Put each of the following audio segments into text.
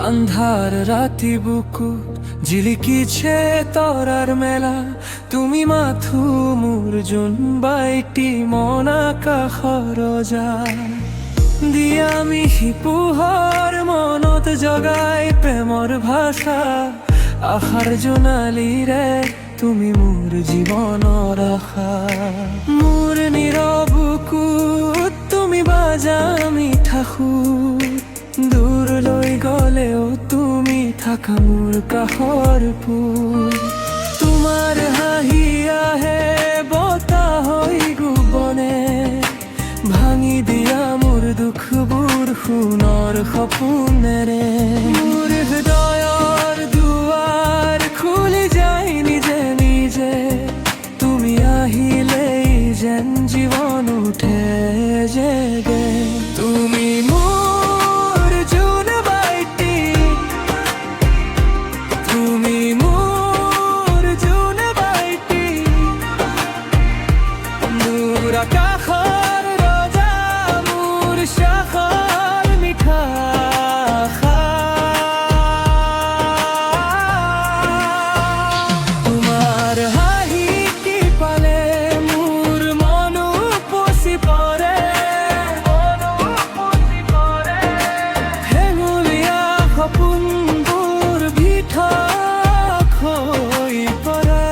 আন্ধার রাতি বুকু জিলিকিছে তরার মেলা তুমি মাথু মোর জোন বাইটি মনা কাখরজা দিয়া মিহি পোহৰ মনত জগাই প্ৰেমৰ ভাষা আশাৰ জোনালীৰে তুমি মোৰ জীৱনৰ আশা মোৰ নীৰৱ বুকুত তুমি বাজা মিঠা সুৰ দূৰলৈ গলেও তুমি থাকা মোৰ কাষৰ ফুল তোমাৰ হাঁহি আহে বতাহ হৈ গোপনে ভাঙি দিয়া মোৰ দুখবোৰ সোণৰ সপোনেৰে মোৰ হৃদয়ৰ দুৱাৰ খুলি যায় নিজে নিজে তুমি আহিলেই যেন জীৱন উঠে জেগে তুমি মোৰ জোন বাইটি তুমি মোৰ জোন বাইটি দূৰ আকাশৰ ৰজা মোৰ শাখাৰ মিঠা তোমাৰ হাঁহি পালে মোৰ মন উপচি পৰে হেঙুলীয়া সপোনবোৰ ভিতৰত হৈ পৰে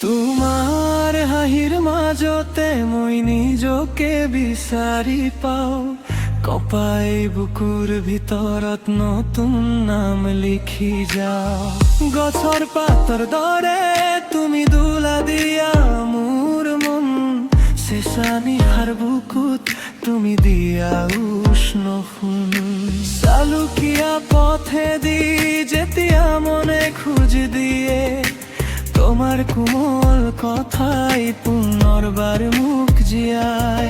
তোমাৰ হাঁহিৰ মাজতে মই নিজকে বিচাৰি পাওঁ কপাই বুকুৰ ভিতৰত নতুন নাম লিখি যাওঁ গছৰ পাতৰ দৰে তুমি দোলা দিয়া মোৰ মন চেঁচা নিশাৰ বুকুত তুমি দিয়া উষ্ণ সোণ চালুকীয়া পথেদি যেতিয়া মনে খোজ দিয়ে তোমার কোমল কথাই পুনৰবাৰ মুখ জিয়াই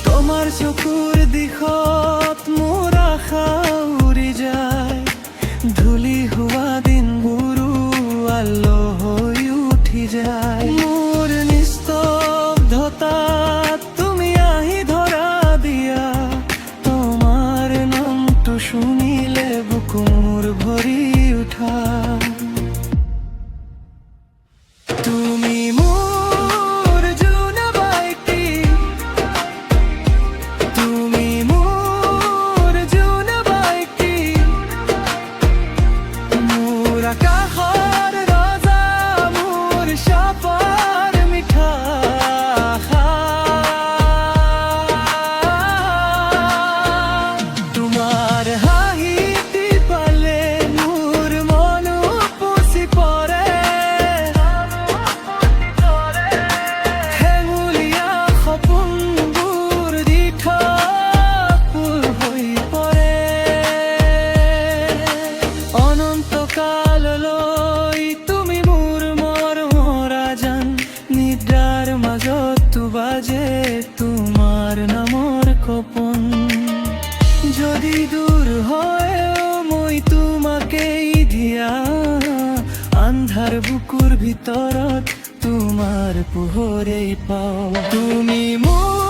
তোমার চকুৰ দিশত মোৰ আশা উৰি যায় ধূলি হোৱা দিনবোৰো আলো হৈ উঠি যায় মোৰ নিস্তব্ধতাত তুমি আহি ধৰা দিয়া তোমাৰ নামটো শুনিলে বুকু মোৰ ভৰি উঠা তুমি মোৰ জোন বাইটি তুমি মোৰ জোন বাইটি মোৰ আকাশৰ ৰজা মোৰ সপৰ মিঠা তোমাৰ হাঁহি পালে মোৰ মন উপচি পৰে অনন্তকাললৈ তুমি মোৰ মৰমৰা জান নিদ্ৰাৰ মাজতো বাজে তোমাৰ নামৰ কপন যদি দূৰ হয়ও মই তোমাকেই দিয়া আন্ধাৰ বুকুৰ ভিতৰত তোমাৰ পোহৰেই পাওঁ তুমি মোৰ